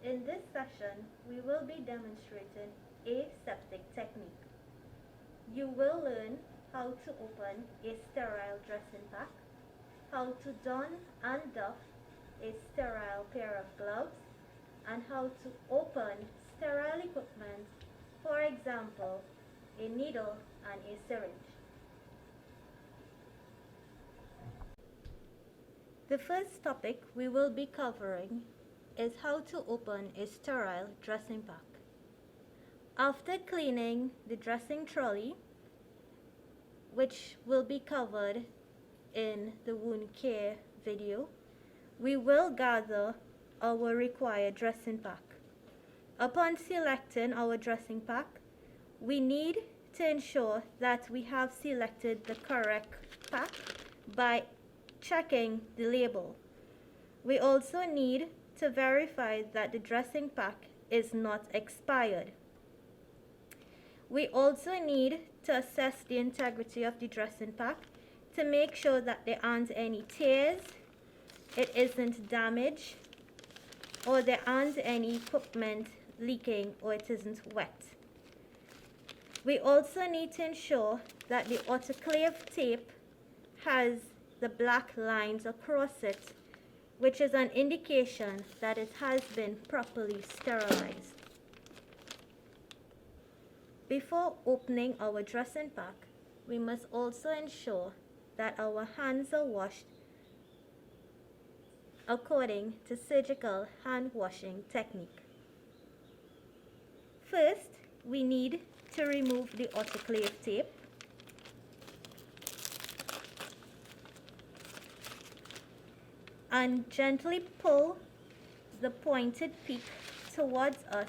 In this session, we will be demonstrating aseptic technique. You will learn how to open a sterile dressing pack, how to don and doff a sterile pair of gloves, and how to open sterile equipment, for example, a needle and a syringe. The first topic we will be covering is how to open a sterile dressing pack. After cleaning the dressing trolley, which will be covered in the wound care video, we will gather our required dressing pack. Upon selecting our dressing pack, we need to ensure that we have selected the correct pack by checking the label. We also need to verify that the dressing pack is not expired. We also need to assess the integrity of the dressing pack to make sure that there aren't any tears, it isn't damaged, or there aren't any equipment leaking or it isn't wet. We also need to ensure that the autoclave tape has the black lines across it, which is an indication that it has been properly sterilized. Before opening our dressing pack, we must also ensure that our hands are washed according to surgical hand washing technique. First, we need to remove the autoclave tape. And gently pull the pointed peak towards us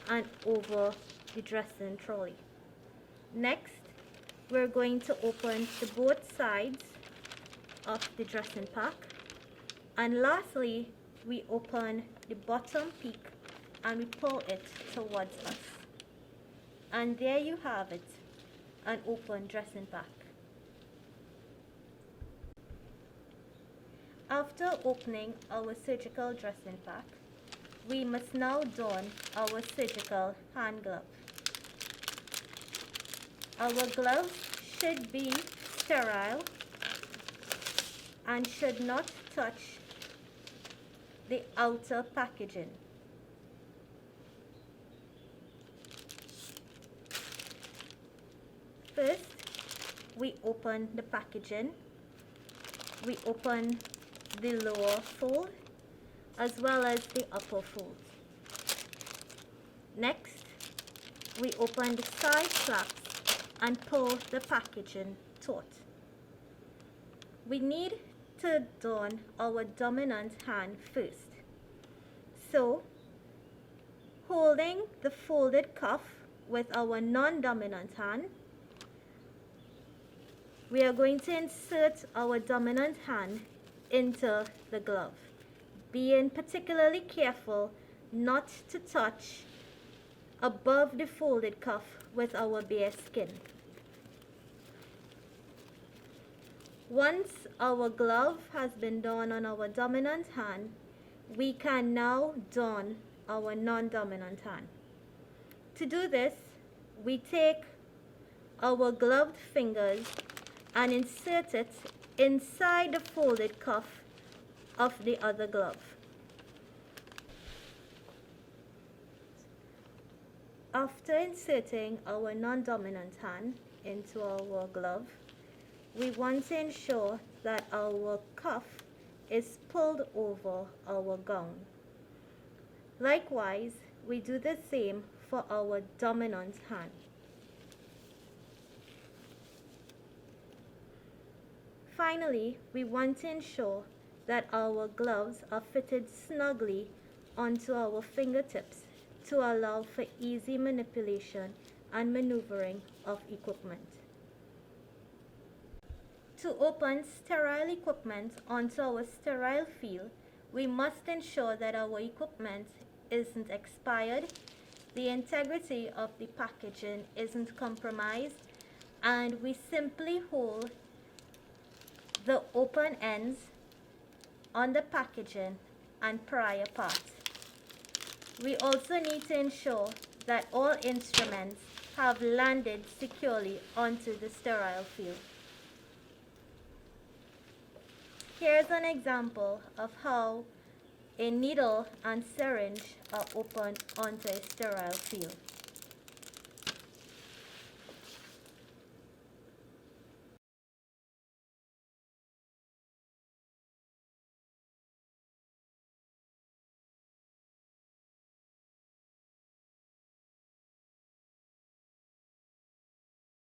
and over the dressing trolley. Next, we're going to open the both sides of the dressing pack. And lastly, we open the bottom peak and we pull it towards us. And there you have it, an open dressing pack. After opening our surgical dressing pack, we must now don our surgical hand glove. Our gloves should be sterile and should not touch the outer packaging. First, we open the packaging. We open the lower fold as well as the upper fold. Next, we open the side flaps and pull the packaging taut. We need to don our dominant hand first. So, holding the folded cuff with our non-dominant hand, we are going to insert our dominant hand into the glove, being particularly careful not to touch above the folded cuff with our bare skin. Once our glove has been done on our dominant hand, we can now don our non-dominant hand. To do this, we take our gloved fingers and insert it inside the folded cuff of the other glove. After inserting our non-dominant hand into our glove, we want to ensure that our cuff is pulled over our gown. Likewise, we do the same for our dominant hand. Finally, we want to ensure that our gloves are fitted snugly onto our fingertips to allow for easy manipulation and maneuvering of equipment. To open sterile equipment onto our sterile field, we must ensure that our equipment isn't expired, the integrity of the packaging isn't compromised, and we simply hold the open ends on the packaging and pry apart. We also need to ensure that all instruments have landed securely onto the sterile field. Here's an example of how a needle and syringe are opened onto a sterile field.